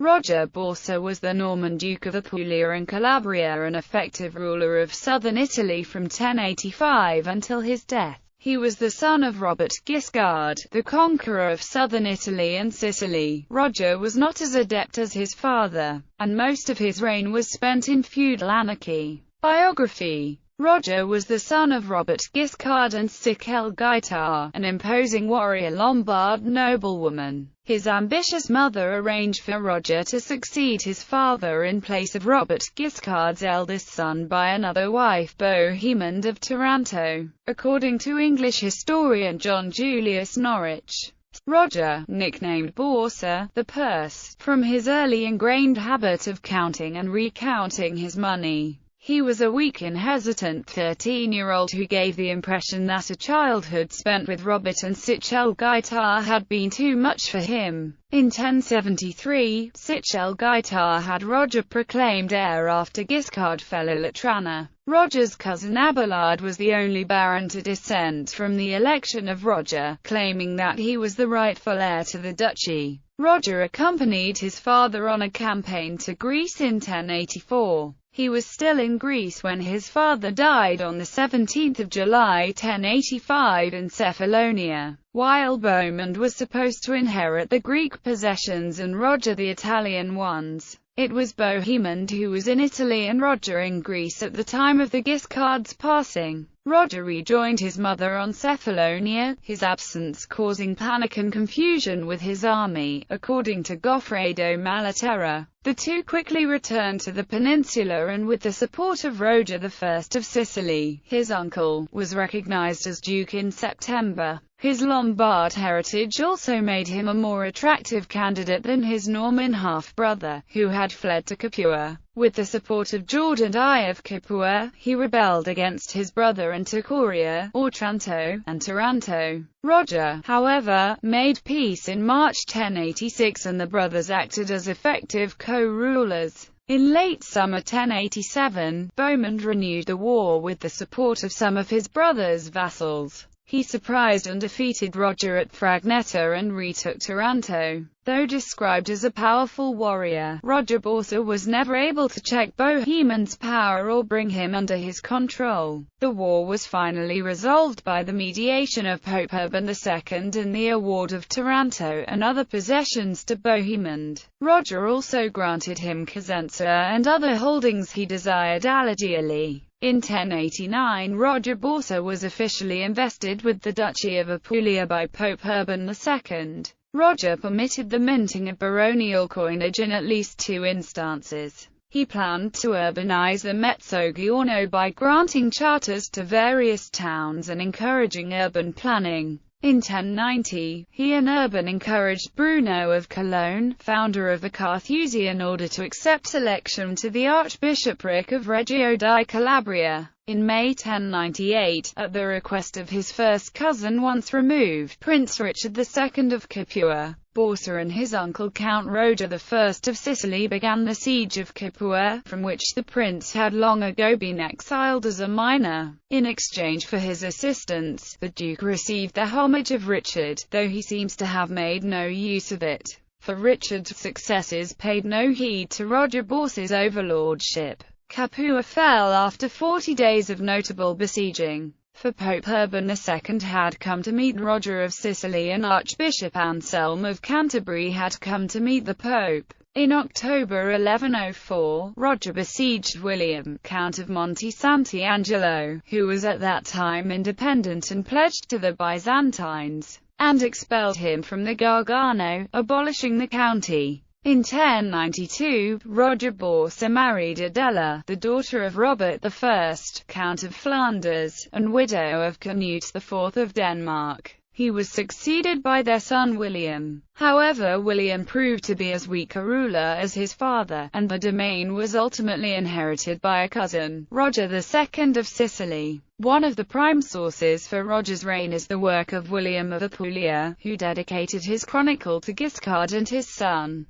Roger Borsa was the Norman Duke of Apulia and Calabria and effective ruler of southern Italy from 1085 until his death. He was the son of Robert Guiscard, the conqueror of southern Italy and Sicily. Roger was not as adept as his father, and most of his reign was spent in feudal anarchy. Biography. Roger was the son of Robert Guiscard and Sicel-Gaetar, an imposing warrior Lombard noblewoman. His ambitious mother arranged for Roger to succeed his father in place of Robert Guiscard's eldest son by another wife, Bohemond of Taranto, according to English historian John Julius Norwich. Roger, nicknamed Borsa, the purse, from his early ingrained habit of counting and recounting his money. He was a weak and hesitant 13-year-old who gave the impression that a childhood spent with Robert and Sicel-Gaetar had been too much for him. In 1073, Sicel-Gaetar had Roger proclaimed heir after Guiscard fell ill at Trana. Roger's cousin Abelard was the only baron to dissent from the election of Roger, claiming that he was the rightful heir to the duchy. Roger accompanied his father on a campaign to Greece in 1084. He was still in Greece when his father died on 17 July 1085 in Cephalonia. While Bohemond was supposed to inherit the Greek possessions and Roger the Italian ones, it was Bohemond who was in Italy and Roger in Greece at the time of the Guiscards' passing. Roger rejoined his mother on Cephalonia, his absence causing panic and confusion with his army, according to Goffredo Malaterra. The two quickly returned to the peninsula and with the support of Roger I of Sicily, his uncle, was recognized as duke in September. His Lombard heritage also made him a more attractive candidate than his Norman half-brother, who had fled to Capua. With the support of Jordan I of Capua, he rebelled against his brother and took Auria, Otranto, and Taranto. Roger, however, made peace in March 1086 and the brothers acted as effective co-rulers. In late summer 1087, Bohemond renewed the war with the support of some of his brother's vassals. He surprised and defeated Roger at Fragnetta and retook Taranto. Though described as a powerful warrior, Roger Borsa was never able to check Bohemond's power or bring him under his control. The war was finally resolved by the mediation of Pope Urban II and the award of Taranto and other possessions to Bohemond. Roger also granted him Cosenza and other holdings he desired allegedly. In 1089 Roger Borsa was officially invested with the Duchy of Apulia by Pope Urban II. Roger permitted the minting of baronial coinage in at least two instances. He planned to urbanize the Mezzogiorno by granting charters to various towns and encouraging urban planning. In 1090, he and Urban encouraged Bruno of Cologne, founder of the Carthusian order, to accept election to the Archbishopric of Reggio di Calabria. In May 1098, at the request of his first cousin once removed, Prince Richard II of Capua, Borsa and his uncle Count Roger I of Sicily began the siege of Capua, from which the prince had long ago been exiled as a minor. In exchange for his assistance, the Duke received the homage of Richard, though he seems to have made no use of it, for Richard's successors paid no heed to Roger Borsa's overlordship. Capua fell after 40 days of notable besieging, for Pope Urban II had come to meet Roger of Sicily and Archbishop Anselm of Canterbury had come to meet the Pope. In October 1104, Roger besieged William, Count of Monte Santi Angelo, who was at that time independent and pledged to the Byzantines, and expelled him from the Gargano, abolishing the county. In 1092, Roger Borsa married Adela, the daughter of Robert I, Count of Flanders, and widow of Canute IV of Denmark. He was succeeded by their son William. However, William proved to be as weak a ruler as his father, and the domain was ultimately inherited by a cousin, Roger II of Sicily. One of the prime sources for Roger's reign is the work of William of Apulia, who dedicated his chronicle to Guiscard and his son.